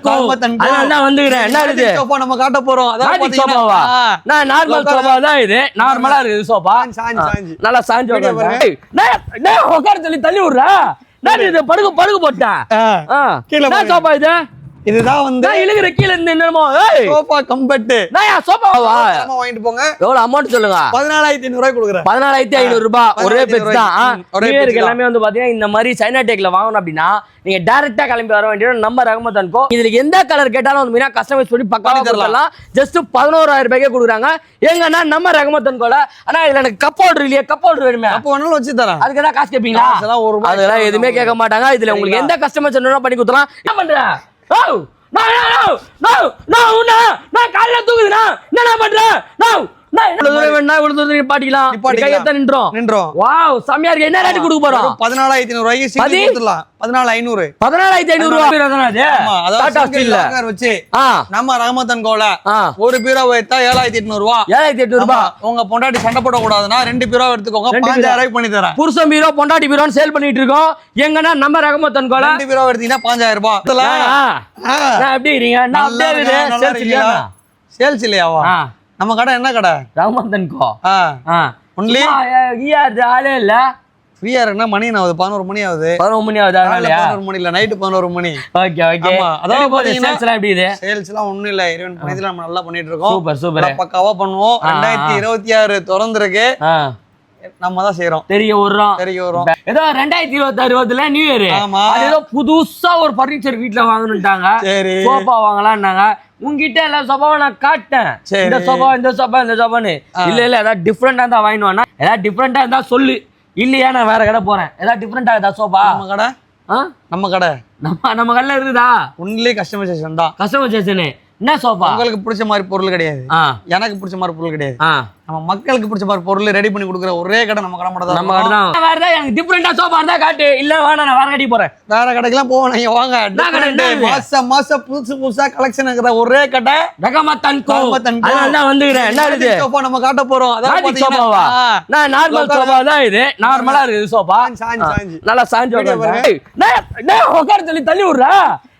கோ அதனால தான் வந்துக்கிறேன். என்ன இது சோஃபா நம்ம காட்ட போறோம். மேஜிக் சோஃபாவா? நான் நார்மல் சோஃபா தான் இது. நார்மலா இருக்குது சோஃபா. நல்லா சாஞ்சு உட்காரு. நான் உட்கார சொல்லி தள்ளி விடுறா. நான் இது படுக்க போட்டேன். கீழே சோஃபா இது. இதுதான் வந்து இழுகிற கீழ இருந்து என்னமோ சோஃபா கம்பெட். நான் சோஃபாவா வாங்கிட்டு போங்க. எவ்வளவு அமௌண்ட் சொல்லுங்க? 14,500 ரூபாய் கொடுக்குறேன். 14,500 ரூபாய் ஒரே பேட்ச் தான். பேருக்கு எல்லாமே வந்து பாத்தீங்கன்னா இந்த மாதிரி சைனா டெக்ல வாங்கணும் அப்படின்னா நீங்க டைரக்டா கிளம்பி வர வேண்டியது நம்ம ரஹ்மத் அண்ட் கோ. இதுல எந்த கலர் கேட்டாலும் வந்து மீனா கஸ்டமைஸ் பண்ணி பக்காவா தரலாம். ஜஸ்ட் 11,000 ரூபாய்க்கு கொடுக்குறாங்க. எங்கன்னா நம்ம ரஹ்மத் அண்ட் கோல. ஆனா இதுல எனக்கு கப் ஹோல்டர் இல்லையே. கப் ஹோல்டர் வேணுமே. அப்ப வேணாலும் வச்சு தரேன். அதுக்கு ஏதாவது காசு கேப்பீங்களா? அதெல்லாம் எதுவுமே கேட்க மாட்டாங்க. இதுல உங்களுக்கு எந்த கஸ்டமைஸ் வேணும்னா பண்ணி கொடுத்தலாம். என்ன பண்ற? நான் காலையில தூங்குதுனா என்ன பண்றேன்? பாட்டிக்கலாம் நின்றோம். வாவ் செமையா இருக்கு. என்ன ரேட் கொடுக்க போறோம்? 14,500 ரூபாய்க்கு சீக்கிரம் கொடுத்துடலாம். 14,500 14,500 ரூபாய் டாடா ஸ்டீல்ல வச்சு நம்ம ரஹ்மத் அண்ட் கோல ஒரு பீரோ வைத்தா 7,800 ரூபாய். 7,800 ரூபாய். உங்க பொண்டாட்டி சண்டை போட கூடாதுன்னா 2 பீரோ எடுத்துக்கோங்க. 5,000 ரூபாய்க்கு பண்ணி தரேன். புருஷன் பீரோ பொண்டாட்டி பீரோன்னு சேல் பண்ணிட்டு இருக்கோம். எங்கன்னா நம்ம ரஹ்மத் அண்ட் கோல 2 பீரோ எடுத்தீங்கன்னா 5,000 ரூபாய். நான் எப்படி இருக்கீங்க? நான் அப்படியே சேல்ஸ் இல்லையாவா? நம்ம கடை என்ன கடை? ரஹ்மத் அண்ட் கோ. ஒன்லி ஆளே இல்ல. ஃப்ரீயா இருக்குன்னா மணி ஆகுது. 11 மணி ஆகுது. 11 மணி ஆகுது. 11 மணி இல்ல, நைட் 11 மணி. Okay okay. அதான் பாத்தீங்கன்னா சேல்ஸ் எல்லாம் எப்படி இது? சேல்ஸ் எல்லாம் ஒண்ணும் இல்ல. இறைவன் புண்ணியத்துல நம்ம நல்லா பண்ணிட்டு இருக்கோம். Super super. பக்காவா பண்ணுவோம். 2026 திறந்திருக்கு. நம்ம தான் செய்றோம். தெரிய வரும். ஏதோ 2026 நியூ இயர். அது ஏதோ புதுசா ஒரு பர்னிச்சர் வீட்ல வாங்கணும்ட்டாங்க. சோஃபா வாங்கலாம்னாங்க. உங்ககிட்ட எல்லா சோஃபாவும் நான் காட்டேன். இந்த சோஃபான்னு இல்ல ஏதாவது டிஃப்ரெண்டா இருந்தா வாங்கிட்டு வானா. ஏதாவது டிஃப்ரெண்டா இருந்தா சொல்லு. இல்லையா நான் வேற கடை போறேன். ஏதாவது டிஃப்ரெண்டா இருந்தா சோஃபா நம்ம கடை நம்ம கடையில இருக்குதா? ஒன்லி கஸ்டமைசேஷன் தான். கஸ்டமைசேஷன் என்ன சோஃபா? உங்களுக்கு பிடிச்ச மாதிரி பொருள் கிடையாது. எனக்கு பிடிச்ச மாதிரி பொருள் கிடையாது. நம்ம மக்களுக்கு பிடிச்ச மாதிரி பொருள் ரெடி பண்ணி கொடுக்குற ஒரே கடை நம்ம கடை மட்டும் தான். நம்ம கடை தான். வேற ஏதாவது எனக்கு டிஃபரெண்டா சோஃபா இருந்தா காட்டு. இல்ல வேணா நான் வேற கடைக்கு போறேன். வேற கடைக்கெல்லாம் போவோம். நீங்க வாங்க. மாசம் புதுசா கலெக்ஷன் இருக்கிற ஒரே கடை ரஹ்மத் அண்ட் கோ. அதனால தான் வந்துக்கிறேன். என்ன இது சோஃபா நம்ம காட்ட போறோம். அதான் சோஃபாவா? நான் நார்மல் சோஃபா தான் இது. நார்மலா இருக்குது சோஃபா. நல்லா சாஞ்சு உட்காரு. நான் உட்கார சொல்லி தள்ளி விடுறா.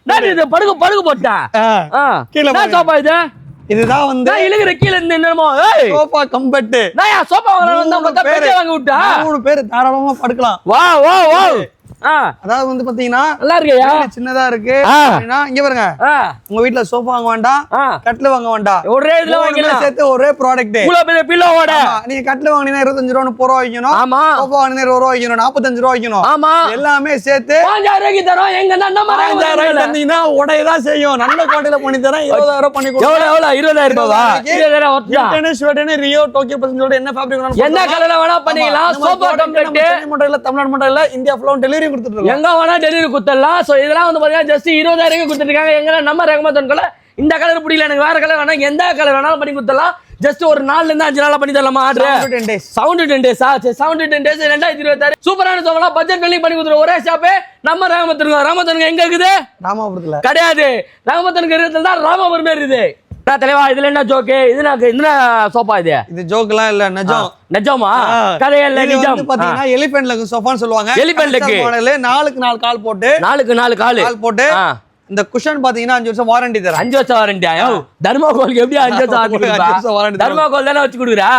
நான் இது படுக்க போட்டேன். கீழே சோஃபா இது. இதுதான் வந்து இழுகிற கீழ இருந்து என்னமோ சோஃபா கம்பெட். நான் சோஃபா வாங்க விட்டா 3 பேர் தாராளமா படுக்கலாம். வா அதாவது வந்து பாத்தீங்கன்னா நல்லா இருக்கியா? சின்னதா இருக்கு. இங்க பாருங்க. உங்க வீட்ல சோஃபா வாங்க வேண்டாம், கட்டில் வாங்க வேண்டாம். ஒரே இதுல வாங்கிடலாம். சேர்த்து ஒரே ப்ராடக்ட். இவ்வளவு பெரிய பில்லோட நீங்க கட்டில் வாங்கினா 25 ரூபாய் 30 ரூபாய் வைக்கணும். ஆமா. சோஃபா வாங்கினா 20 ரூபாய் வைக்கணும். 45 ரூபாய் வைக்கணும். ஆமா. எல்லாமே சேர்த்து 5000 ரூபாய்க்கு தரோம். எங்க நம்ம 5000 ரூபாய்க்கு தந்தீங்கன்னா உடையதான் செய்யும். நல்ல குவாலிட்டில பண்ணி தரேன். 20,000 ரூபாய் பண்ணி கொடுங்க. எவ்வளவு 20,000 ரூபாவா? 20,000 ஒர்த்தா. ஸ்வெட்டனே ரியோ டோக்கியோ பசங்க சொல்ற என்ன ஃபேப்ரிக் வேணாலும் என்ன கலர்ல வேணா பண்ணிக்கலாம். சோஃபா கம்பெட் மட்டும் இல்ல, தமிழ்நாடு மட்டும் இல்ல, இந்தியா ஃபுல்லா டெலிவரி கொடுத்துட்டு இருக்கோம். எங்க வேணா டெலிவரி கொடுத்துடலாம். சோ இதெல்லாம் வந்து பாத்தீங்கன்னா ஜஸ்ட் 20,000 கொடுத்துட்டு இருக்காங்க. எங்க நம்ம ரஹ்மத் அண்ட் கோல இந்த கலர் பிடிக்கல, எனக்கு வேற கலர் வேணா, எந்த கலர் வேணாலும் பண்ணி கொடுத்துடலாம். ஜஸ்ட் ஒரு 4 இருந்து 5 நாளா பண்ணி தரலாமா? Order 7 to 10 days. 2026 சூப்பரான சோஃபா பட்ஜெட் பண்ணி கொடுத்துற ஒரே ஷாப் நம்ம ரஹ்மத் அண்ட் கோ. ரஹ்மத் அண்ட் கோ எங்க இருக்குது? ராமாபுரத்துல கிடையாது. ரஹ்மத் அண்ட் கோ தான் ராமாபுரம் இருக்குது. நான் தலைவா இதுல என்ன ஜோக்கு? இது சோஃபா இது ஜோக்லாம் இல்ல, நிஜம். நிஜமா? கதையல்ல நிஜம். பாத்தீங்கன்னா எலிபென்ட் லெக் சோஃபான்னு சொல்லுவாங்க. எலிபென்ட் லெக் மாடல் 4க்கு 4 கால் போட்டு 4க்கு 4 கால் போட்டு இந்த குஷன் பாத்தீங்கன்னா 5 வருஷம் வாரண்டி தரேன். 5 வருஷம் வாரண்டி. தர்மாகோலுக்கு எப்படி 5 வருஷம் வாரண்டி? தர்மாகோல் தானே வச்சு கொடுக்குறா.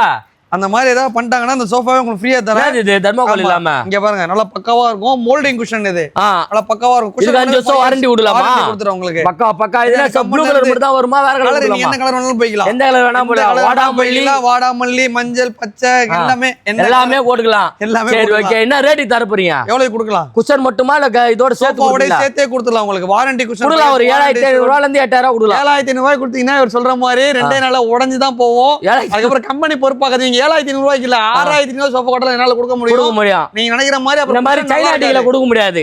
அந்த மாதிரி ஏதாவது பண்ணிட்டாங்கன்னா அந்த சோஃபாவை உங்களுக்கு ஃப்ரீயா தரேன். இது தர்மாகோல் இல்லாம இங்க பாருங்க, நல்லா பக்காவா இருக்கும். மோல்டிங் குஷன் இது. நல்லா பக்காவா இருக்கும். இதுக்கு 5 வருஷம் வாரண்டி கொடுக்கலாமா? கொடுத்துறோம் உங்களுக்கு. பக்கா இதுல ப்ளூ கலர் மட்டும் தான் வருமா? வேற கலர் நீங்க என்ன கலர் வேணாலும் போய்க்கலாம். எந்த கலர் வேணா போடலாம். வாடாமல்லி மஞ்சள் பச்சை எல்லாமே போட்டுக்கலாம். சரி ஓகே. என்ன ரேட் தர போறீங்க? எவ்வளவு கொடுக்கலாம்? குஷன் மட்டுமா இல்ல இதோட சேர்த்தே கொடுத்துடலாம் உங்களுக்கு. வாரண்டி குஷன் கொடுக்கலாம். ஒரு 7,500 ரூபாயில இருந்து 8,000 கொடுக்கலாம். 7,500 ரூபாய் கொடுத்தீங்கன்னா இவர் சொல்ற மாதிரி 2 நாள்ல உடைஞ்சு தான் போவோம். அதுக்கப்புறம் கம்பெனி பொறுப்பாக்காதீங்க. 7,500 ரூபாய்க்கு 6,500 சோஃபா கூட என்னால கொடுக்க முடியும். நீங்க நினைக்கிற மாதிரி இந்த மாதிரி சைனா டீல கொடுக்க முடியாது.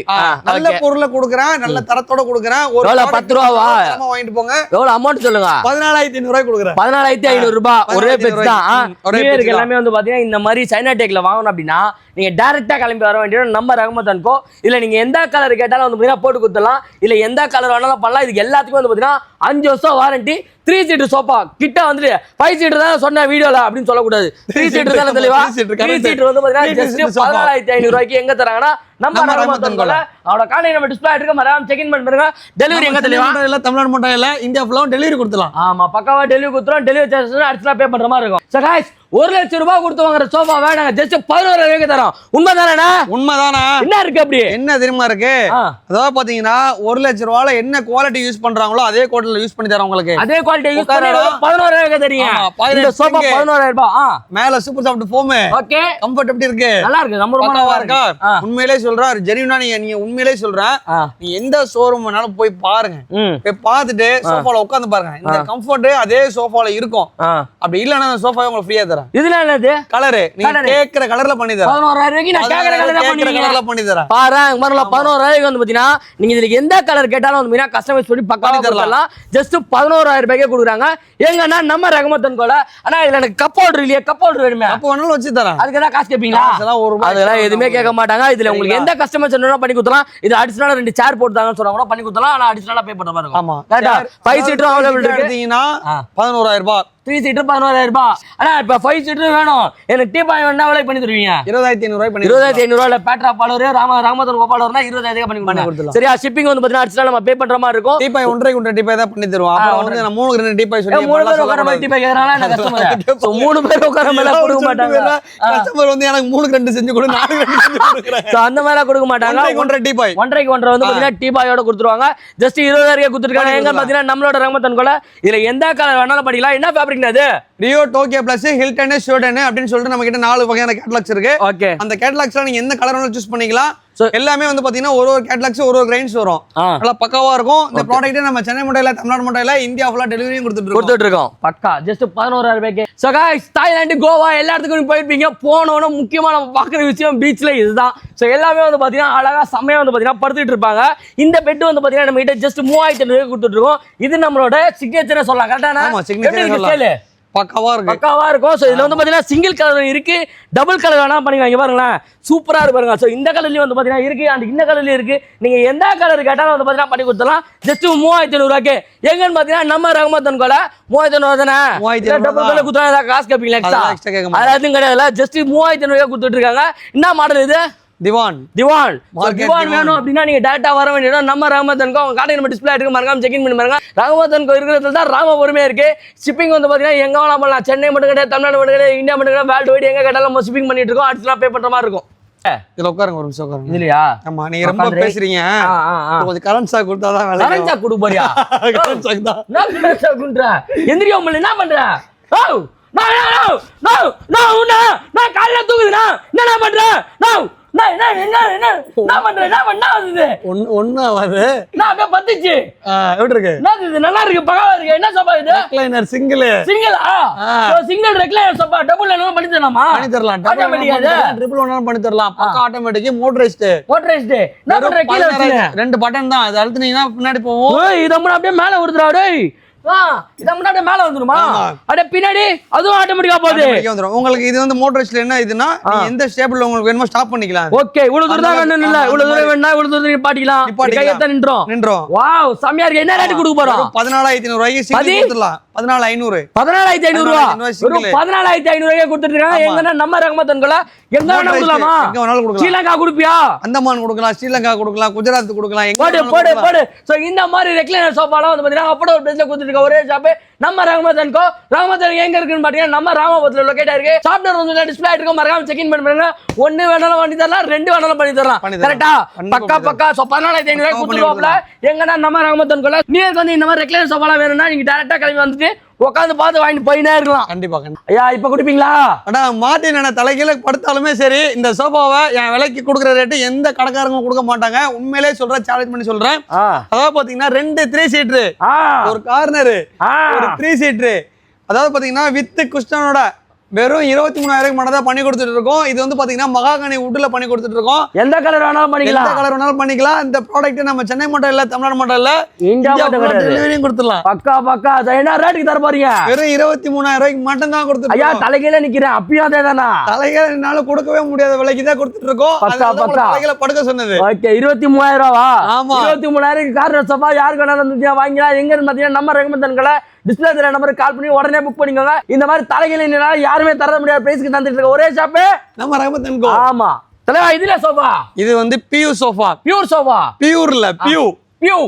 நல்ல பொருளை கொடுக்கறேன், நல்ல தரத்தோட கொடுக்கறேன். ஒரு 10 ரூபாவா வாங்கிட்டு போங்க. எவ்வளவு அமௌண்ட் சொல்லுங்க? 14,500 ரூபாய் கொடுக்கறேன். 14,500 ரூபாய் ஒரே பேட்ச் தான். பேருக்கு எல்லாமே வந்து பாத்தீங்கன்னா இந்த மாதிரி சைனா டெக்ல வாங்கணும் அப்படின்னா நீங்க டைரக்டா கிளம்பி வர வேண்டியது நம்ம ரஹ்மத் அண்ட் கோ. இல்ல நீங்க எந்த கலர் கேட்டாலும் வந்து பாத்தீங்கன்னா போட்டு கொடுத்துடலாம். இல்ல எந்த கலர் வேணாலும் பண்ணலாம். இதுக்கு எல்லாத்துக்கும் வந்து பாத்தீங்கன்னா 5 வருஷம் வாரண்டி. 3 சீட்டர் சோஃபா கிட்ட வந்துட்டு 5 சீட்டர் தான் சொன்ன வீடியோல அப்படின்னு சொல்லக்கூடாது. 3 சீட்டர் தான் தெளிவா. 3 சீட்டர் வந்து பாத்தீங்கன்னா ஜஸ்ட் 14,500 ரூபாய்க்கு எங்க தராங்கன்னா நம்ம ரஹமத்தன் கோல அவரோட கான்டாக்ட் நம்பர் டிஸ்ப்ளே ஆயிருக்கு மறக்காம செக் இன் பண்ணுங்க டெலிவரி எங்க தெளிவா இல்ல தமிழ்நாடு மட்டும் இல்ல இந்தியா ஃபுல்லா டெலிவரி கொடுத்துலாம் ஆமா பக்காவா டெலிவரி கொடுத்துறோம் டெலிவரி சார்ஜஸ் அடிஷனலா பே பண்ற மாதிரி இருக்கும் சோ गाइस 1 லட்சம் ரூபாய் கொடுத்து வாங்குற சோஃபாவை நாங்க ஜஸ்ட் 11000 தரோம் உண்மைதானே உண்மைதானா என்ன இருக்கு அப்படி என்ன தெரியுமா இருக்கு அதாவது பாத்தீங்கன்னா 1 லட்சம் ரூபாயில என்ன குவாலிட்டி யூஸ் பண்றாங்களோ அதே குவாலிட்டில யூஸ் பண்ணி தரோம் உங்களுக்கு அதே குவாலிட்டி யூஸ் பண்ணி 11000 தரீங்க இந்த சோஃபா 11000 ரூபாய் மேல super soft foam okay comfort எப்படி இருக்கு நல்லா இருக்கு நம்ம ரொம்ப நல்லா இருக்கா உண்மையிலேயே சொல்றேன் ஜெனியூனா நீங்க உண்மையிலேயே சொல்றேன் நீ எந்த ஷோரூம் வேணாலும் போய் பாருங்க போய் பார்த்துட்டு சோஃபால உட்கார்ந்து பாருங்க இந்த கம்ஃபர்ட் அதே சோஃபால இருக்கும் அப்படி இல்லனா அந்த சோஃபாவை உங்களுக்கு ஃப்ரீயா தரேன் இதுல என்னது கலர் நீங்க கேக்குற கலர்ல பண்ணி தரேன் 11000 ரூபாய்க்கு நான் கேக்குற கலர்ல பண்ணி தரேன் பாரு மரல 11000 ரூபாய்க்கு வந்து பாத்தீனா நீங்க இதுல எந்த கலர் கேட்டாலும் வந்து மீனா கஸ்டமைஸ் பண்ணி பக்காவா தரலாம் ஜஸ்ட் 11000 ரூபாய்க்கு கொடுக்குறாங்க ஏங்கன்னா நம்ம ரஹமத்தன் கோல ஆனா இதுல எனக்கு கப் ஹோல்டர் இல்லையே கப் ஹோல்டர் வேணுமே அப்ப வேணாலும் வச்சு தரேன் அதுக்கு தான் காசு கேப்பீங்களா அதெல்லாம் எதுவுமே கேட்க மாட்டாங்க இதுல உங்களுக்கு எந்த கஸ்டமைஸ் வேணும்னா பண்ணி கொடுத்தலாம் இது அடிஷனலா 2 சேர் போட்டுதாங்கன்னு சொன்னா கூட பண்ணி கொடுத்தலாம் ஆனா அடிஷனலா பே பண்ற மாதிரி இருக்கும் ஆமா கரெக்ட்டா 5 சீட்டர் அவேலபிள் இருக்கு எடுத்தீங்கன்னா 11000 ரூபாய் 3 சீட்டர் 11000 ரூபாய் ஆனா இப்ப 5 சீட்டர் வேணும் எனக்கு டீ பாய் வேணா விலை பண்ணி தருவீங்க 20500 ரூபாய் பண்ணி 20500 ரூபாயில பேட்ரா பாலர் ரஹமத்தன் கோபாலர்னா 20000 பண்ணி கொடுத்துடலாம் சரியா ஷிப்பிங் வந்து பாத்தீங்கன்னா அடிஷனலா நம்ம பே பண்ற மாதிரி இருக்கும் டீ பாய் 1 டீ பாய் தான் பண்ணி தருவோம் அப்புறம் வந்து நான் 3 2 டீ பாய் சொல்லி 3 பேர் உட்கார மாதிரி டீ பாய் கேக்குறாங்களா நான் கஸ்டமர் சோ 3 பேர் உட்கார மேல கொடுக்க மாட்டாங்க கஸ்டமர் வந்து எனக்கு 3 2 செஞ்சு கொடு 4 2 செஞ்சு கொடுக்குறேன் சோ அந்த மேல கொடுக்க மாட்டாங்க 1 டீ பாய் 1 வந்து பாத்தீங்கன்னா டீ பாயோட கொடுத்துருவாங்க ஜஸ்ட் 20000 கொடுத்துருக்காங்க எங்க பாத்தீங்கன்னா நம்மளோட ரஹமத்தன் கோல இதுல எந்த கலர் வேணாலும் படிக்கலாம் என்ன ஃபேப்ரிக் அது ரியோ டோக்கியோ பிளஸ் ஹில்டன் ஷோடன் அப்படின்னு சொல்லிட்டு நம்ம கிட்ட 4 வகையான கேட்டலாக்ஸ் இருக்கு ஓகே அந்த கேட்டலாக்ஸ்ல நீங்க எந்த கலர் வேணாலும் சூஸ் பண்ணிக்கலாம் எல்லாமே வந்து பாத்தீங்கன்னா ஒரு கேட்டலாக்ஸ் ஒரு கிரைன்ஸ் வரும் நல்லா பக்காவா இருக்கும் இந்த ப்ராடக்ட் நம்ம சென்னை மட்டும் இல்ல தமிழ்நாடு மட்டும் இல்ல இந்தியா ஃபுல்லா டெலிவரியும் கொடுத்துட்டு இருக்கோம் பக்கா ஜஸ்ட் 11000 ரூபாய்க்கு சோ गाइस தாய்லாந்து கோவா எல்லா இடத்துக்கும் போயிருப்பீங்க போனோன முக்கியமா நம்ம பாக்குற விஷயம் பீச்ல இதுதான் சோ எல்லாமே வந்து பாத்தீங்கன்னா அழகா செமையா வந்து பாத்தீங்கன்னா படுத்துட்டு இருப்பாங்க இந்த பெட் வந்து பாத்தீங்கன்னா நம்ம கிட்ட ஜஸ்ட் 3500 ரூபாய்க்கு கொடுத்துட்டு இருக்கோம் இது நம்மளோட சிக்னேச்சர் சொல்லலாம் கரெக்டானா ஆமா சிக்னேச்சர் சொல்லலாம் பக்காவா இருக்கும் சோ இதுல வந்து பாத்தீங்கன்னா சிங்கிள் கலர் இருக்கு டபுள் கலர் வேணா பண்ணிக்கலாம் இங்க பாருங்களேன் சூப்பரா இருக்கு பாருங்க சோ இந்த கலர்லயும் வந்து பாத்தீங்கன்னா இருக்கு அந்த இந்த கலர்லயும் இருக்கு நீங்க எந்த கலர் கேட்டாலும் வந்து பாத்தீங்கன்னா பண்ணி கொடுத்தலாம் ஜஸ்ட் 3500 ரூபாய்க்கு எங்கன்னு பாத்தீங்கன்னா நம்ம ரஹமத்தன் கோல 3500 தானே டபுள் கலர் குடுத்தா காசு கேப்பீங்களா எக்ஸ்ட்ரா அது கிடையாது ஜஸ்ட் 3500 ரூபாய்க்கு கொடுத்துட்டு இருக்காங்க என்ன மாடல் இது திவான் வேணும் அப்படின்னா நீங்க டேரக்டா வர வேண்டியது நம்ம ரஹமத்தன் கோ உங்க கார்டு நம்ம டிஸ்ப்ளே இருக்கு மறக்காம செக் இன் பண்ணி பாருங்க ரஹமத்தன் கோ இருக்கிறதுல தான் ராமபுரமே இருக்கு ஷிப்பிங் வந்து பாத்தீங்கன்னா எங்க வேணா பண்ணலாம் சென்னை மட்டும் கிடையாது தமிழ்நாடு மட்டும் கிடையாது இந்தியா மட்டும் கிடையாது வேர்ல்டு வைட் எங்க கேட்டாலும் நம்ம ஷிப்பிங் பண்ணிட்டு இருக்கோம் அடிஷனலா பே பண்ற மாதிரி இருக்கும் இதுல உட்காருங்க ஒரு நிமிஷம் உட்காருங்க இல்லையா ஆமா நீங்க ரொம்ப பேசுறீங்க கொஞ்சம் கரண்ட் ஷாக் கொடுத்தாதான் வேலை கரண்ட் ஷாக் கொடு போறியா கரண்ட் ஷாக் தான் நான் கரண்ட் ஷாக் குன்ற எந்திரியா உள்ள என்ன பண்ற ஓ நான் காலைல தூங்குதுனா என்ன பண்ற நல்லா இருக்கு பக்காவா இருக்கு என்ன சோபா இது recliner single single recliner sofa double வேணாலும் பண்ணி தரலாமா பண்ணி தரலாம் ட்ரிபிள் வேணாலும் பண்ணி தரலாம் பக்கா ஆட்டோமேட்டிக் மோட்டரைஸ்ட் என்ன பண்ற கீழ வச்சிருங்க 2 பட்டன் தான் அது அழுத்துனீங்கன்னா பின்னாடி போவோம் இத முன்ன அப்படியே மேல வருதுடா டேய் இத முன்னாடி மேல வந்துருமா அட பின்னாடி அதுவும் ஆட்டோமேட்டிக்கா போகுது வந்துரும் உங்களுக்கு இது வந்து மோட்டரைஸ்ட்ல என்ன இதுனா நீங்க எந்த ஸ்டேபிள்ல உங்களுக்கு வேணுமோ ஸ்டாப் பண்ணிக்கலாம் ஓகே இவ்வளவு தூரம் தான் வேணும் இல்ல இவ்வளவு தூரம் வேணா இவ்வளவு தூரம் நிப்பாட்டிக்கலாம் கையத்த நின்றோம் வாவ் செமையா இருக்கு என்ன ரேட் கொடுக்க போறோம் 14500 ரூபாய்க்கு சிங்கிள் கொடுத்துடலாம் 14500 ரூபாய் 14500 ரூபாய்க்கு கொடுத்துட்டு இருக்காங்க எங்கனா நம்ம ரஹமத்தன் கோல எங்க வேணா கொடுக்கலாமா எங்க வேணாலும் கொடுக்கலாம் ஸ்ரீலங்கா கொடுப்பியா அந்தமான் கொடுக்கலாம் ஸ்ரீலங்கா கொடுக்கலாம் குஜராத் கொடுக்கலாம் எங்க போடு சோ இந்த மாதிரி ரெக்லைனர் சோஃபாலாம் வந்து பாத்தீங்கன்னா அப்படி ஒரு பிளேஸ்ல கொடுத்துட்டு இருக்க ஒரே ஷாப் நம்ம ரஹமத்தன் கோ ரஹமத்தன் எங்க இருக்குன்னு பாத்தீங்கன்னா நம்ம ராமபுரத்துல லொகேட் ஆயிருக்கு சாப்ட்வேர் வந்து டிஸ்ப்ளே ஆயிருக்கு மறக்காம செக் இன் பண்ணுங்க 1 வேணாலும் பண்ணி தரலாம் 2 வேணாலும் பண்ணி தரலாம் கரெக்ட்டா பக்கா சோ 14500 ரூபாய் கொடுத்துருவோம்ல எங்கனா நம்ம ரஹமத்தன் கோல நீங்க வந்து இந்த மாதிரி ரெக்லைனர் சோஃபாலாம் வேணும்னா நீங்க டைரக்டா கிளம்பி வந்துட்டு உட்காந்து பார்த்து வாங்கிட்டு போயினே இருக்கலாம் கண்டிப்பா ஐயா இப்ப குடிப்பீங்களா அடா மாட்டி நான் தலைகீழ படுத்தாலுமே சரி இந்த சோஃபாவை என் விலைக்கு கொடுக்குற ரேட்டு எந்த கடைக்காரங்க கொடுக்க மாட்டாங்க உண்மையிலேயே சொல்றேன் சேலஞ்ச் பண்ணி சொல்றேன் அதாவது பாத்தீங்கன்னா 2 3 சீட்டர் ஒரு கார்னர் ஒரு 3 சீட்டர் அதாவது பாத்தீங்கன்னா வித் குஷ்டனோட வெறும் 23000 மட்டும் தான் பண்ணி கொடுத்துட்டு இருக்கோம் இது வந்து பாத்தீங்கன்னா மகாகனி வுட்ல பண்ணி கொடுத்துட்டு இருக்கோம் எந்த கலர் வேணாலும் பண்ணிக்கலாம் இந்த ப்ராடக்ட் நம்ம சென்னை மட்டும் இல்ல தமிழ்நாடு மட்டும் இல்ல இந்தியா மட்டும் டெலிவரியும் கொடுத்துடலாம் பக்கா என்ன ரேட்டுக்கு தர போறீங்க வெறும் 23000 ரூபாய்க்கு மட்டும் தான் கொடுத்துட்டு ஐயா தலைகீழ நிக்கிறேன் அப்பயும் அதேதானா தலைகீழ என்னால கொடுக்கவே முடியாத விலைக்கு தான் கொடுத்துட்டு இருக்கோம் தலைகீழ படுக்க சொன்னது ஓகே 23000 ரூபாவா ஆமா 23000 கார் சோஃபா யாருக்கு வேணாலும் வாங்கிக்கலாம் எங்க இருந்து பாத்தீங்கன்னா நம்ம ரஹமத்தன் கோல டிஸ்ப்ளே தெரிய நம்பருக்கு கால் பண்ணி உடனே புக் பண்ணிக்கோங்க இந்த மாதிரி தலைகீழ யாருமே தர முடியாத பிரைஸ்க்கு தந்துட்டு இருக்க ஒரே ஷாப் நம்ம ரஹமத்தன் கோ ஆமா தலைவா இதுல சோஃபா இது வந்து பியூ சோஃபா. Pure sofa. பியூர் இல்ல பியூ. பியூ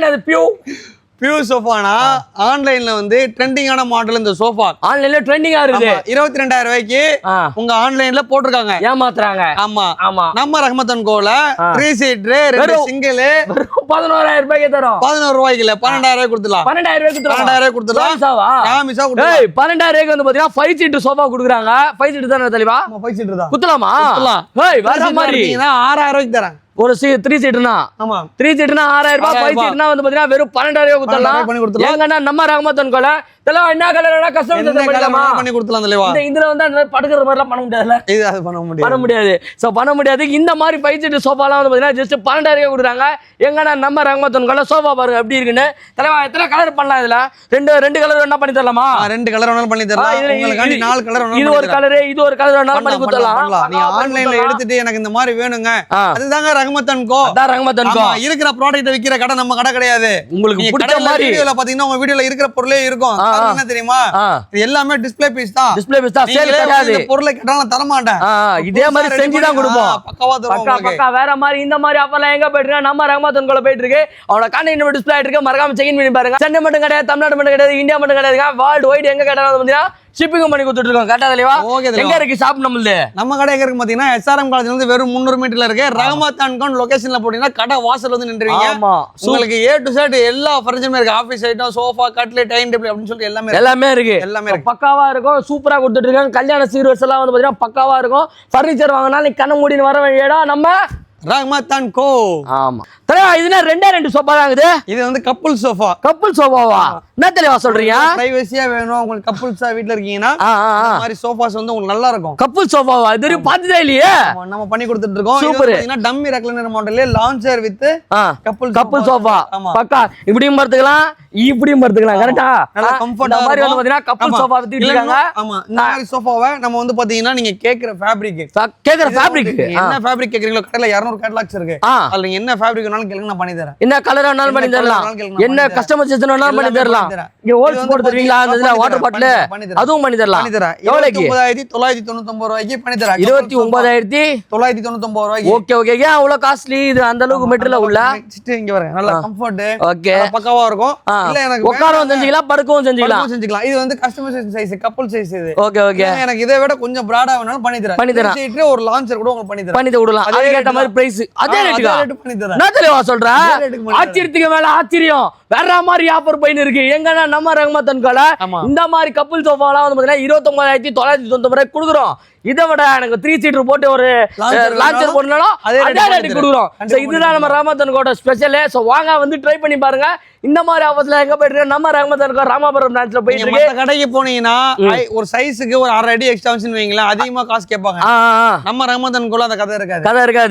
அது பியூ. பியூ சோஃபானா ஆன்லைன்ல வந்து ட்ரெண்டிங்கான மாடல் இந்த சோஃபா. ஆன்லைன்ல ட்ரெண்டிங்கா இருக்குது. 22,000 ரூபாய்க்கு உங்க ஆன்லைன்ல போட்டுருக்காங்க. ஏமாத்துறாங்க. ஆமா ஆமா. நம்ம ரஹ்மத் அண்ட் கோல 3 சீட்டர் 2 சிங்கிள் 11,000 ரூபாய்க்கு தரோம். 11 ரூபாய்க்கு இல்ல 12,000 ரூபாய்க்கு கொடுத்துடலாம். 12,000 ரூபாய்க்கு கொடுத்துடலாம். நான் மிஸ்ஸா கொடுத்துறேன். 12,000 ரூபாய்க்கு வந்து பாத்தீங்கன்னா 5 சீட்டர் சோஃபா கொடுக்குறாங்க. 5 சீட்டர் தானே தலைவா? 5 சீட்டர் தான். குத்தலாமா? குத்தலாம். ஏய் வர மாதிரி 6,000 ரூபாய்க்கு தரேன். ஒரு 3 சீட்டர்னா. ஆமா 3 சீட்டர்னா 6,000 ரூபாய். 5 சீட்டர்னா வந்து பாத்தீங்கன்னா வெறும் 12,000 கொடுத்துடலாம். ஏங்கன்னா நம்ம ரஹ்மத் அண்ட் கோல தலைவா என்ன கலர்னா கஸ்டமைஸ் பண்ணி கொடுத்துடலாம் தலைவா. இதுல வந்து படுக்கிற மாதிரி எல்லாம் பண்ண முடியாதுல. இது அது பண்ண முடியாது. சோ பண்ண முடியாது. இந்த மாதிரி 5 சீட்டர் சோஃபாலாம் வந்து பாத்தீங்கன்னா ஜஸ்ட் 12,000 கொடுக்குறாங்க. எங்கன்னா நம்ம ரஹ்மத் அண்ட் கோல சோஃபா பாருங்க எப்படி இருக்குன்னு. தலைவா எத்தனை கலர் பண்ணலாம் இதுல? ரெண்டு கலர் என்ன பண்ணி தரலாமா? 2 கலர் வேணாலும் பண்ணி தரலாம். உங்களுக்கு 4 கலர் வேணாலும். இது ஒரு கலர் இது ஒரு கலர் வேணாலும் பண்ணி கொடுத்துடலாம். நீங்க ஆன்லைன்ல எடுத்துட்டு எனக்கு இந்த மாதிரி வேணுங்க. அதுதாங்க ரஹ்மத் அண்ட் கோ. அதான் ரஹ்மத் அண்ட் கோ. இருக்கிற ப்ராடக்ட் விக்கிற கடை நம்ம கடை கிடையாது. உங்களுக்கு பிடிச்ச மாதிரி வீடியோல பாத்தீங்கன்னா உங்க வீடியோல இருக்கிற பொருளே இருக்கும். என்ன தெரியுமா? இது எல்லாமே டிஸ்ப்ளே பீஸ் தான். டிஸ்ப்ளே பீஸ் தான். சேல் கிடையாது. இந்த பொருளை கேட்டாலும் தர மாட்டேன். இதே மாதிரி செஞ்சு தான் கொடுப்போம். பக்கா வேற மாதிரி இந்த மாதிரி ஆஃபர்லாம் எங்க போயிட்டு இருக்கு? நம்ம ரஹ்மத் அண்ட் கோல போயிட்டு இருக்கு. அவனோட கான்டாக்ட் டிஸ்ப்ளே ஆயிட்டு இருக்கு. மறக்காம செக் பண்ணி பாருங்க. சென்னை மட்டும் கிடையாது, தமிழ்நாடு மட்டும் கிடையாது, இந்தியா மட்டும் கிடையாதுங்க. வேர்ல்ட் வைட் எங்க கேட்டாலும் பாத்தீங்கன்னா ஷிப்பிங் பண்ணி கொடுத்துட்டு இருக்கோம். கரெக்டா தலைவா? எங்க இருக்கு ஷாப் நம்மளுது? நம்ம கடை எங்க இருக்கு பாத்தீங்கன்னா SRM காலேஜ்ல இருந்து வெறும் 300 மீட்டர்ல இருக்கு. ரஹ்மத் அண்ட் கோ லொகேஷன்ல போட்டீங்கன்னா கடை வாசல்ல வந்து நின்றுவீங்க. உங்களுக்கு A to Z எல்லா ஃபர்னிச்சருமே இருக்கு. Office item, sofa, cutlet, dining table அப்படி சொல்லிட்டு எல்லாமே இருக்கு. எல்லாமே பக்காவா இருக்கும். சூப்பரா கொடுத்துட்டு இருக்காங்க. கல்யாண சீர்வரிசை எல்லாம் வந்து பாத்தீங்கன்னா பக்காவா இருக்கும். ஃபர்னிச்சர் வாங்கினா நீ கண்ண மூடின்னு வர வேண்டிய இடம் நம்ம ரஹ்மத் அண்ட் கோ. ஆமா தலைவா இதுனா 2 சோஃபா தாங்குது. இது வந்து கப்புள் சோஃபா. கப்புள் சோஃபாவா? என்ன தலைவா சொல்றீங்க? பிரைவசியா வேணும் உங்களுக்கு கப்புள்ஸா வீட்ல இருக்கீங்கன்னா இந்த மாதிரி சோஃபாஸ் வந்து உங்களுக்கு நல்லா இருக்கும். கப்புள் சோஃபாவா? இது பார்த்ததே இல்லையே. நம்ம பண்ணி கொடுத்துட்டு இருக்கோம். இது பாத்தீங்கன்னா டம்மி ரெக்லைனர் மாடல்ல லான்ச்சர் வித் கப்புள் சோஃபா. பக்கா இப்படியும் படுத்துக்கலாம் இப்படியும் படுத்துக்கலாம். கரெக்ட்டா? நல்லா கம்ஃபர்ட்டா இந்த மாதிரி வந்து பாத்தீங்கன்னா கப்புள் சோஃபா வித்துட்டு இருக்காங்க. ஆமா இந்த மாதிரி சோஃபாவை நம்ம வந்து பாத்தீங்கன்னா நீங்க கேக்குற ஃபேப்ரிக் என்ன ஃபேப்ரிக் கேக்குறீங்களோ கடையில 200 கேட்டலாக்ஸ் இருக்கு. அதுல நீங்க என்ன ஃபேப்ரிக் வேணாலும் கேளுங்க நான் பண்ணி தரேன். என்ன கலர் வேணாலும் பண்ணி தரலாம். என்ன கஸ்டமைசேஷன் வேணாலும் பண்ணி தரலாம். இங்க ஹோல்ஸ் போட்டு தருவீங்களா? அந்த வாட்டர் பாட்டில் அதுவும் பண்ணி தரலாம். எவ்வளவுக்கு? 29,999 ரூபாய்க்கு பண்ணி தரேன். 29,999 ரூபாய்க்கு. Okay okay. ஏன் அவ்வளவு காஸ்ட்லி? இது அந்த அளவுக்கு மெட்டீரியல் உள்ள இங்க பாருங்க. நல்ல கம்ஃபர்ட். ஓகே பக்காவா இருக்கும். இல்ல எனக்கு உட்காரவும் செஞ்சிக்கலாம் படுக்கவும் செஞ்சிக்கலாம். இது வந்து கஸ்டமைசேஷன் சைஸ் கப்புள் சைஸ் இது. Okay okay. எனக்கு இதை விட கொஞ்சம் பிராடா வேணாலும் பண்ணி தரேன். சீட்ல ஒரு லான்ச்சர் கூட உங்களுக்கு பண்ணி தரலாம். அதே கேட்ட மாதிரி பிரைஸ் அதே ரேட் பண்ணி தரேன். என்ன தெரியவா சொல்ற? ஆச்சரியத்துக்கு மேல ஆச்சரியம். வேற மாதிரி ஆஃபர் போயின்னு இருக்கு. எங்கன்னா நம்ம ரஹ்மத் அண்ட் கோல இந்த மாதிரி கப்புள் சோஃபாலாம் வந்து பாத்தீங்கன்னா 29,999 ரூபாய்க்கு கொடுக்குறோம். இதை விட எனக்கு 3 சீட்டர் போட்டு ஒரு லான்ச்சர் போடனாலும் அதே ரேட்டுக்கு கொடுக்குறோம். இதுதான் நம்ம ரஹ்மத் அண்ட் கோட ஸ்பெஷல். ஸோ வாங்க வந்து ட்ரை பண்ணி பாருங்க. இந்த மாதிரி ஆஃபர்ஸ்ல எங்க போயிட்டு இருக்கு? நம்ம ரஹ்மத் அண்ட் கோ ராமாபுரம் பிரான்ச்ல போயிட்டு இருக்கு. கடைக்கு போனீங்கன்னா ஒரு சைஸுக்கு ஒரு 1/2 அடி எக்ஸ்டென்ஷன் வைங்களா அதிகமா காசு கேட்பாங்க. நம்ம ரஹ்மத் அண்ட் கோல அந்த கதை இருக்காது.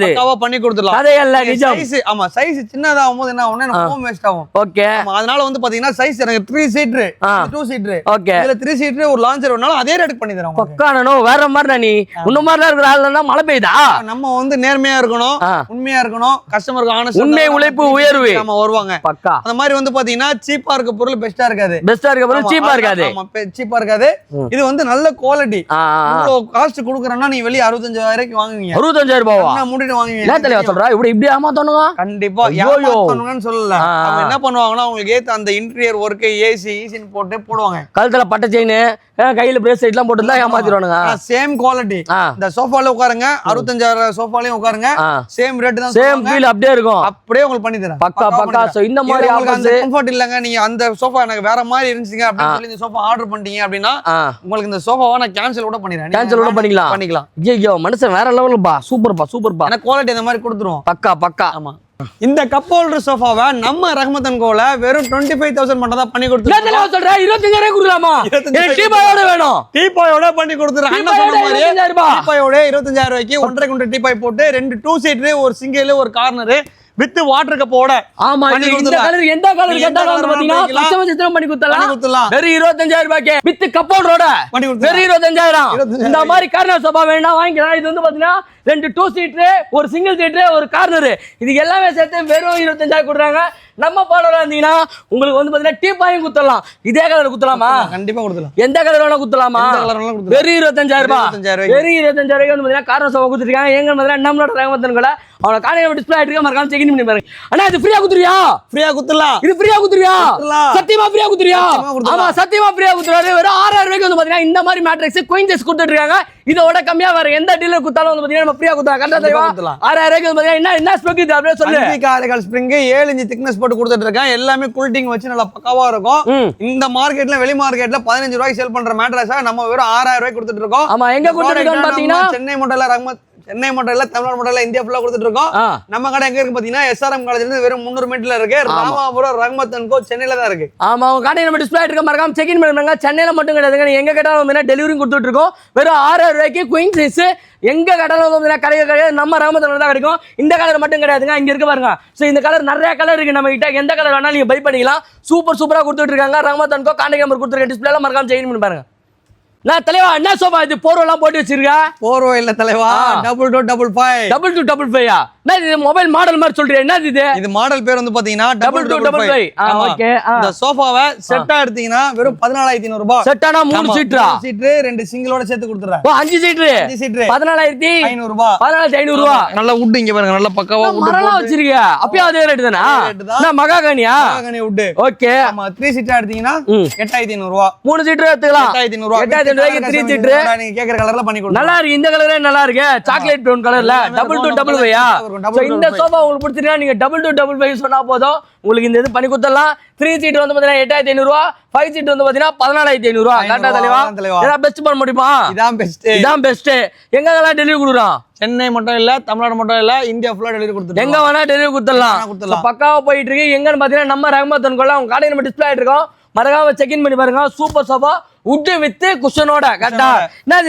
பக்காவா பண்ணி கொடுத்துடலாம். கதை இல்ல நிஜம். சைஸ் ஆமா சைஸ் சின்னதா ஆகும்போது என்ன ஆகும்? எனக்கு ஹோம் வேஸ்ட் ஆகும். ஓகே அதனால வந்து பாத்தீங்கன்னா சைஸ் எனக்கு 3 சீட்டர் 2 சீட்டர். ஓகே இதுல 3 சீட்டர் ஒரு லான்ச்சர் வேணாலும் அதே ரேட்டுக்கு பண்ணி தரோம். பக்கானோ வேற மாதிரி நீ உன்ன மாதிரி இருக்கிற ஆளுன்னா மழை பெய்யுதா? நம்ம வந்து நேர்மையா இருக்கணும், உண்மையா இருக்கணும், கஸ்டமருக்கு ஆனஸ்ட் உண்மை உழைப்பு உயர்வு நம்ம வருவாங்க. பக்கா அந்த மாதிரி வந்து பாத்தீங்கன்னா சீப்பா இருக்க பொருள் பெஸ்டா இருக்காது. சீப்பா இருக்காது. ஆமா சீப்பா இருக்காது. இது வந்து நல்ல குவாலிட்டி. இவ்வளவு காஸ்ட் குடுக்குறேன்னா நீ வெளிய 65,000 வாங்குவீங்க. 65,000 ரூபாயா? நான் மூடிட்டு வாங்குவீங்க. என்ன தலைவா சொல்றா? இப்படி ஏமாத்தணுங்க? கண்டிப்பா ஏமாத்தணுங்கன்னு சொல்லல. அவங்க என்ன பண்ணுவாங்கன்னா உங்களுக்கு ஏத்த அந்த இன்டீரியர் வர்க் ஏசி ஈசின் போட்டு போடுவாங்க. கழுத்துல பட்டை செயின் கையில பிரேஸ்லெட் எல்லாம் போட்டு தான் ஏமாத்திடுவானுங்க. Same quality. இந்த சோஃபால உட்காருங்க 65,000 சோஃபாலயும் உட்காருங்க சேம் ரேட் தான். சேம் ஃபீல் அப்படியே இருக்கும். அப்படியே உங்களுக்கு பண்ணி தரேன். பக்கா பக்கா. சோ இந்த மாதிரி அந்த கம்ஃபர்ட் இல்லங்க நீங்க அந்த சோஃபா எனக்கு வேற மாதிரி இருந்துச்சுங்க அப்படின்னு சொல்லி இந்த சோஃபா ஆர்டர் பண்ணிட்டீங்க அப்படின்னா உங்களுக்கு இந்த சோஃபாவை நான் கேன்சல் கூட பண்ணிடுறேன். கேன்சல் கூட பண்ணிக்கலாம். ஐயோ மனுஷன் வேற லெவல்பா. சூப்பர்பா. எனக்கு குவாலிட்டி அந்த மாதிரி கொடுத்துருவோம். பக்கா. ஆமா இந்த கப் ஹோல்டர் சோஃபாவை நம்ம ரஹ்மத் அண்ட் கோல வெறும் 25,000 மட்டும் தான் பண்ணி கொடுத்துருக்கோம். என்ன சொல்ற? 25,000 கொடுக்கலாமா? எனக்கு டீபாயோட வேணும். டீபாயோட பண்ணி கொடுத்துறேன். என்ன சொன்ன மாதிரி டீபாயோட 25,000 ரூபாய்க்கு 1.5 குண்டு டீபாய் போட்டு 2 2 சீட்டர் ஒரு சிங்கிள் ஒரு கார்னர் வித் வாட்டர் கப்போட. ஆமா இந்த கலர் எந்த கலர் கேட்டாலும் பாத்தீங்கன்னா கஸ்டமைசேஷன் பண்ணி கொடுத்தலாம். வெறும் 25,000 ரூபாய்க்கு வித் கப் ஹோல்டரோட வெறும் 25,000. இந்த மாதிரி கார்னர் சோஃபா வேணா வாங்கிக்கலாம். இது வந்து பாத்தீங்கன்னா 2 2 சீட்ரு, ஒரு சிங்கிள் சீட்ரு, ஒரு கார்னர். இது எல்லாமே சேர்த்து வெறும் 25,000 கொடுக்குறாங்க. நம்ம பாலோல இருந்தீங்கன்னா உங்களுக்கு வந்து பாத்தீங்கன்னா டீப்பாயும் குத்தலாம். இதே கலர் குத்தலாமா? கண்டிப்பா குடுக்கலாம். எந்த கலர் வேணா குத்தலாமா? வெறும் 25,000 ரூபாய். வெறும் 25,000 ரூபாய்க்கு வந்து பாத்தீங்கன்னா கார்னர் சோஃபா குடுத்துருக்காங்க. எங்க பாத்தீங்கன்னா நம்மளோட ரகமத்தன்கள அவள காணில டிஸ்ப்ளே ஆயிட்டு மறக்காம செக் பண்ணி பாருங்க. அண்ணா இது ஃப்ரீயா குத்துறியா? ஃப்ரீயா குத்தலாம். இது ஃப்ரீயா குத்துறியா? சத்தியமா ஃப்ரீயா குத்துறியா? ஆமா சத்தியமா ஃப்ரீயா குத்துறாரு. வெறும் 6,000 ரூபாய்க்கு வந்து பாத்தீங்கன்னா இந்த மாதிரி மேட்ரிக்ஸ் குயின் சைஸ் கொடுத்துட்டு இருக்காங்க. இதோட கம்மியா வேற எந்த டீலர் குத்தாலும் வந்து பாத்தீங்கன்னா நம்ம ஃப்ரீயா குத்துறாங்க. கரெக்ட்டா தெரியுமா? 6,000 ரூபாய்க்கு வந்து பாத்தீங்கன்னா என்ன ஸ்ப்ரிங் இது அப்படியே சொல்லு. காரைக்கால் ஸ்ப்ரிங் 7 இன்ச் திக்னஸ் போட்டு கொடுத்துட்டு இருக்காங்க. எல்லாமே கூல்டிங் வச்சு நல்லா பக்காவா இருக்கும். இந்த மார்க்கெட்ல வெளி மார்க்கெட்ல 15 ரூபாய்க்கு சேல் பண்ற மேட்ரஸா நம்ம வெறும் 6,000 ரூபாய்க்கு கொடுத்துட்டு இருக்கோம். ஆமா எங்க கொடுத்துட்டு இருக்கோம் பாத்தீங்கன்னா சென்னை மொட்டல ரஹ்மத், சென்னை மட்டும் இல்ல தமிழ்நாடு மட்டும் இல்ல இந்தியா ஃபுல்லா கொடுத்துட்டு இருக்கோம். நம்ம கடை எங்க இருக்கு பாத்தீங்கன்னா SRM காலேஜ்ல இருந்து வெறும் 300 மீட்டர்ல இருக்கு. ராமாபுரம் ரஹ்மத் அண்ட் கோ சென்னையில தான் இருக்கு. ஆமா உங்க கடை நம்ம டிஸ்ப்ளே ஆயிட்டு மறக்காம செக் இன் பண்ணுங்க. சென்னையில மட்டும் கிடையாதுங்க. நீங்க எங்க கேட்டாலும் வந்து டெலிவரி கொடுத்துட்டு இருக்கோம். வெறும் 6,000 ரூபாய்க்கு குயின் சைஸ் எங்க கடையில வந்து கிடையாது. நம்ம ரஹ்மத்ல தான் கிடைக்கும். இந்த கலர் மட்டும் கிடையாதுங்க. இங்க இருக்கு பாருங்க. சோ இந்த கலர் நிறைய கலர் இருக்கு நம்ம கிட்ட. எந்த கலர் வேணாலும் நீங்க பை பண்ணிக்கலாம். சூப்பரா கொடுத்துட்டு இருக்காங்க. ரஹ்மத் அண்ட் கோ கான்டாக்ட் நம்பர் கொடுத்துருக்க டிஸ்ப்ளேல மறக்காம செக் இன் பண்ணி பாருங்க. நான் தலைவா என்ன சோபா இது போர்வெல்லாம் போட்டு வச்சிருக்கா? போர்வ இல்ல தலைவா, 2255 2255 என்ன இது மொபைல் மாடல் மாதிரி சொல்றியா? என்ன இது? இது மாடல் பேர் வந்து பாத்தீங்கன்னா 2255. ஓகே. இந்த சோஃபாவை செட்டா எடுத்தீங்கன்னா வெறும் 14,500 ரூபாய். செட்டானா 3 சீட்ரா? சீட்டு 2 சிங்கிளோட சேர்த்து கொடுத்துறேன். 5 சீட் 14,500 ரூபாய். 14,500 ரூபாய். நல்ல வுட் இங்க பாருங்க, நல்ல பக்காவா வுட் மரலாம் வச்சிருக்க. அப்பயே அதே ரேட் தானா? நான் மகாகனியா? மகாகனி வுட். ஓகே. ஆமா 3 சீட்டா எடுத்தீங்கன்னா 8,500 ரூபாய். 3 சீட் எடுத்துக்கலாம். 8,500 ரூபாய். 8,500 ரூபாய்க்கு 3 சீட் நீங்க கேக்குற கலர்ல பண்ணி கொடுங்க. நல்லா இருக்கு. இந்த கலரே நல்லா இருக்கு. சாக்லேட் பிரவுன் கலர்ல 2255. இந்த சோபா உங்களுக்கு பிடிச்சிருந்தா நீங்க 2255 சொன்னா போதும். உங்களுக்கு இந்த இது பண்ணி கொடுத்துடலாம். 3 சீட் வந்து பாத்தீங்கன்னா 8,500 ரூபாய். 5 சீட் வந்து பாத்தீங்கன்னா 14,500 ரூபாய். கரெக்ட்டா தலைவா? இதான் பெஸ்ட் பண்ண முடியுமா? இதான் பெஸ்ட். எங்கெல்லாம் டெலிவரி கொடுக்குறோம்? சென்னை மட்டும் இல்ல, தமிழ்நாடு மட்டும் இல்ல, இந்தியா ஃபுல்லா டெலிவரி கொடுத்துறோம். எங்க வேணா டெலிவரி கொடுத்துடலாம். பக்காவா போயிட்டு இருக்கு. எங்கன்னு பாத்தீங்கன்னா நம்ம ரஹ்மத் அண்ட் கோல உங்க கடையில நம்ம டிஸ்ப்ளே ஆயிட்டு இருக்கோம். மறக்காம செக் இன் பண்ணி பாருங்க. சூப்பர் சோபா வுட் வித் குஷனோட. கரெக்ட்டா?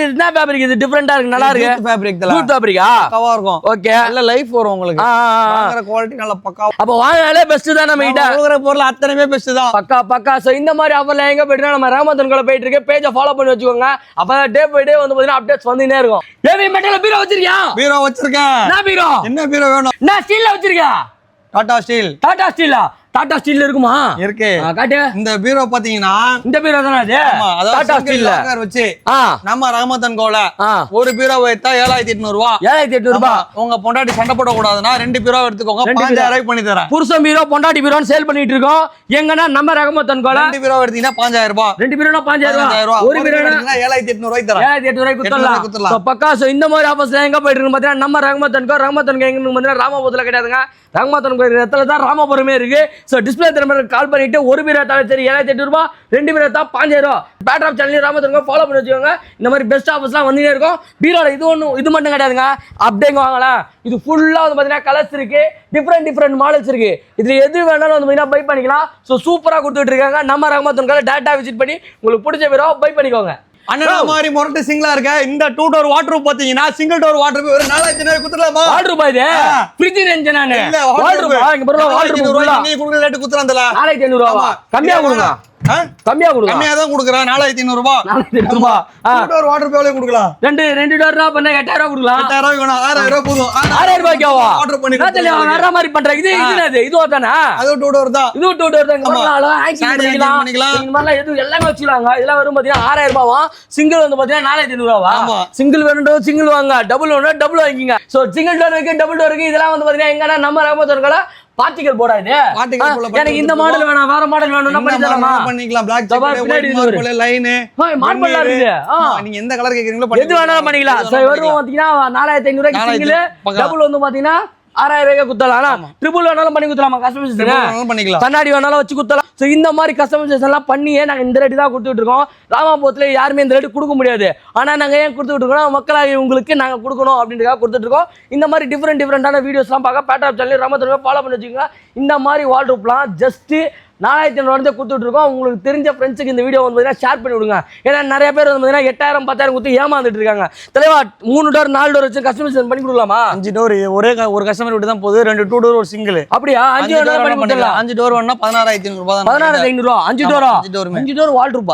என்ன ஃபேப்ரிக் இது? டிஃபரெண்டா இருக்கு. நல்லா இருக்கு. ஃபேப்ரிக் தான். குட் ஃபேப்ரிக்கா? பக்காவா இருக்கும். ஓகே. நல்ல லைஃப் வரும் உங்களுக்கு. வாங்குற குவாலிட்டி நல்ல பக்காவா. அப்ப வாங்குனாலே பெஸ்ட் தான். நம்ம கிட்ட வாங்குற பொருள் அத்தனையுமே பெஸ்ட் தான். பக்கா. சோ இந்த மாதிரி ஆஃபர்ல எங்க போயிட்டா நம்ம ரஹ்மத் அண்ட் கோல போயிட்டு இருக்கு. பேஜை ஃபாலோ பண்ணி வச்சுக்கோங்க. அப்பதான் டே பை டே வந்து பாத்தீங்கன்னா அப்டேட்ஸ் வந்துட்டே இருக்கும். ஏவி மெட்டல்ல பீரோ வச்சிருக்கியா? பீரோ வச்சிருக்கேன். என்ன பீரோ? என்ன பீரோ வேணும்? நான் ஸ்டீல்ல வச்சிருக்கியா? டாடா ஸ்டீல். டாடா ஸ்டீலா? டாடா ஸ்டீல் இருக்குமா? இருக்கு. காட்டு. இந்த பீரோ பாத்தீங்கன்னா இந்த பீரோ தானே அது? டாடா ஸ்டீல் லாக்கர் வச்சு நம்ம ரஹ்மத் அண்ட் கோல ஒரு பீரோ வைத்தா 7,800 ரூபாய். 7,800 ரூபாய். உங்க பொண்டாட்டி சண்டை போட கூடாதுன்னா 2 பீரோ எடுத்துக்கோங்க. 5,000 ரூபாய்க்கு பண்ணி தரேன். புருஷன் பீரோ பொண்டாட்டி பீரோன்னு சேல் பண்ணிட்டு இருக்கோம். எங்கன்னா நம்ம ரஹ்மத் அண்ட் கோல 2 பீரோ எடுத்தீங்கன்னா 5,000 ரூபாய். 2 பீரோனா 5,000 ரூபாய். ஒரு பீரோ எடுத்தீங்கன்னா 7,800 ரூபாய்க்கு தரேன். 7,800 ரூபாய்க்கு குத்தலாம். சோ பக்கா. சோ இந்த மாதிரி ஆஃபர்ஸ் எங்க போயிட்டு இருக்கு பாத்தீங்கன்னா நம்ம ரஹ்மத் அண்ட் கோ எங்க பாத்தீங்கன்னா ராமபுரத்துல கிடையாதுங்க. ரஹ்மத் அண்ட் கோ இடத்துல தான் ராமபுரமே இருக்கு. சோ டிஸ்ப்ளே நம்பருக்கு கால் பண்ணிட்டு ஒரு பீரோ தாலே சரி 7,800 ரூபாய். 2 பீரோ தான் 5,000 ரூபாய். Better of channel Rahmat and co follow பண்ணி வச்சுக்கோங்க. இந்த மாதிரி பெஸ்ட் ஆஃபர்ஸ்லாம் வந்துட்டே இருக்கும். பீரோல இது மட்டும் கிடையாதுங்க. அப்படியே வாங்கலாம். இது ஃபுல்லா வந்து பாத்தீங்கன்னா கலர்ஸ் இருக்கு. டிஃபரெண்ட் மாடல்ஸ் இருக்கு. இதுல எது வேணாலும் வந்து பாத்தீங்கன்னா பை பண்ணிக்கலாம். சோ சூப்பரா கொடுத்துட்டு இருக்காங்க. நம்ம ரஹ்மத் அண்ட் கோ டேட்டா விசிட் பண்ணி உங்களுக்கு பிடிச்ச பீரோ பை பண்ணிக்கோங்க. அண்ணா மாதிரி மொரட்டு சிங்கிளா இருக்க இந்த 2 டோர் வாட்டர் பாத்தீங்கன்னா சிங்கிள் டோர் வாட்டர் ஒரு 4,000 ரூபாய் குத்துறலாமா? வாட்டர் ரூபாய் இது ஃப்ரிட்ஜ் ரேஞ்ச் நானே. வாட்டர் ரூபாய் இங்க பாருங்க. வாட்டர் ரூபாய் நீ குடுக்குற ரேட் குத்துறந்தல 4,500 ரூபாய். கம்மியா கொடுங்க. கம்மியா தான் கொடுக்குறேன். 4,500 ரூபாய். 4,500 ரூபாய். 2 டோர் வாட்டர் பேவலே கொடுக்கலாம். ரெண்டு டோர்னா பண்ண 8,000 ரூபாய் கொடுக்கலாம். 8,000 ரூபாய் வேணும். 6,000 ரூபாய் போதும். 6,000 ரூபாய்க்கவா ஆர்டர் பண்ணி வேற மாதிரி பண்றீங்க. இது என்னது? இது ஓதானா? அது 2 டோர் தான். இது 2 டோர் தான். இங்க வரலாம் ஆக்சன் பண்ணிக்கலாம். இந்த மாதிரிலாம் எது எல்லாமே வச்சிருக்காங்க. இதெல்லாம் வரும் பாத்தீங்கன்னா 6,000 ரூபாயா. சிங்கிள் வந்து பாத்தீங்கன்னா 4,500 ரூபாயா. சிங்கிள் வேணும் சிங்கிள் வாங்க. டபுள் வேணும் டபுள் வாங்கிங்க. சோ சிங்கிள் டோர் இருக்கு டபுள் டோர் இருக்கு. இதெல்லாம் வந்து பாத்தீங்கன்னா எங்கனா நம்ம ரஹ்மத் அண்ட் கோல பார்ட்டிகல் போடா இது. எனக்கு இந்த மாடல் வேணாம் வேற மாடல் வேணும்னா பண்ணி தரமா? பண்ணிக்கலாம். Black மார்பிள் லைன் மார்பிள் இருக்கு. நீங்க எந்த கலர் கேக்குறீங்களோ பண்ணி எது வேணாலும் பண்ணிக்கலாம். சோ வரும் பாத்தீங்கன்னா 4,500 ரூபாய்க்கு சிங்கிள். டபுள் வந்து பாத்தீங்கன்னா 6,000 ரூபாய்க்கு குத்தலாம். ட்ரிபிள் வேணாலும் பண்ணி குத்தலாமா? கஸ்டமைசேஷன் பண்ணிக்கலாம். கண்ணாடி வேணாலும் வச்சு குத்தலாம். சோ இந்த மாதிரி கஸ்டமைசேஷன் எல்லாம் பண்ணியே நாங்க இந்த ரேட் தான் கொடுத்துட்டு இருக்கோம். ராமாபுரத்துல யாருமே இந்த ரேட் கொடுக்க முடியாது. ஆனா நாங்க ஏன் கொடுத்துட்டு இருக்கோம்? மக்களாகி உங்களுக்கு நாங்க கொடுக்கணும் அப்படின்றதுக்காக கொடுத்துட்டு இருக்கோம். இந்த மாதிரி டிஃபரெண்டான வீடியோஸ் எல்லாம் பார்க்க better of channel Rahmat and co follow பண்ணி வச்சுக்கோங்க. இந்த மாதிரி வால்ட்ரூப்லாம் ஜஸ்ட் 4,500 ரூபாய் கொடுத்துட்டு இருக்கோம். உங்களுக்கு தெரிஞ்ச ஃப்ரெண்ட்ஸுக்கு இந்த வீடியோ வந்து ஷேர் பண்ணி விடுங்க. ஏன்னா நிறைய பேர் வந்து 8,000 10,000 கொடுத்து ஏமாந்துட்டு இருக்காங்க. தலைவா 3 டோர் 4 டோர் வச்சு கஸ்டமைசேஷன் பண்ணி கொடுக்கலாமா? 5 டோர் ஒரு கஸ்டமர் விட்டு தான் போகுது. 2 2 டோர் ஒரு சிங்கிள். அப்படியா? 5 டோர் பண்ணி கொடுக்கலாம். 5 டோர் வேணா 16,500 ரூபாய். 16,500 ரூபாய். 5 டோரா? 5 டோர் வால்ட்ரூப்.